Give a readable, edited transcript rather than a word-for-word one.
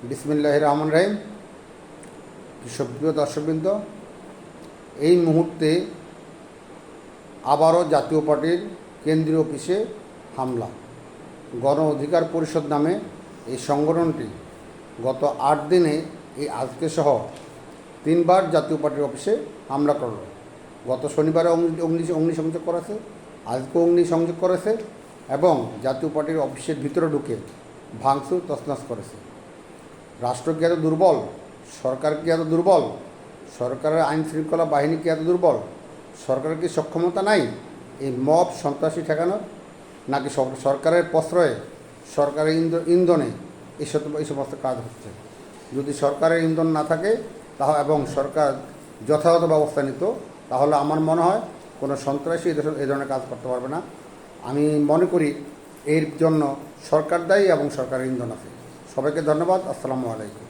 বিসমিল্লাহির রহমানির রহিম। সুপ্রিয় দর্শকবৃন্দ, এই মুহূর্তে আবারও জাতীয় পার্টির কেন্দ্রীয় অফিসে হামলা। গণ অধিকার পরিষদ নামে এই সংগঠনটি গত 8 দিনে এই আজকে সহ 3বার জাতীয় পার্টির অফিসে হামলা করল। গত শনিবারে অগ্নিসংযোগ করেছে, আজকে অগ্নিসংযোগ করেছে এবং জাতীয় পার্টির অফিসের ভিতরে ঢুকে ভাঙচুর তছনছ করেছে। রাষ্ট্র কি এত দুর্বল? সরকার কি এত দুর্বল? সরকারের আইন শৃঙ্খলা বাহিনী কি এত দুর্বল? সরকারের কি সক্ষমতা নাই এই মব সন্ত্রাসী ঠেকানোর? নাকি সরকারের প্রশ্রয়ে, সরকারের ইন্ধনে এই সমস্ত কাজ হচ্ছে? যদি সরকারের ইন্ধন না থাকে তাহলে এবং সরকার যথাযথ ব্যবস্থা নিত, তাহলে আমার মনে হয় কোনো সন্ত্রাসী এই ধরনের কাজ করতে পারবে না। আমি মনে করি এর জন্য সরকার দায়ী এবং সরকারের ইন্ধন আছে। সবাইকে ধন্যবাদ। আসসালামু আলাইকুম।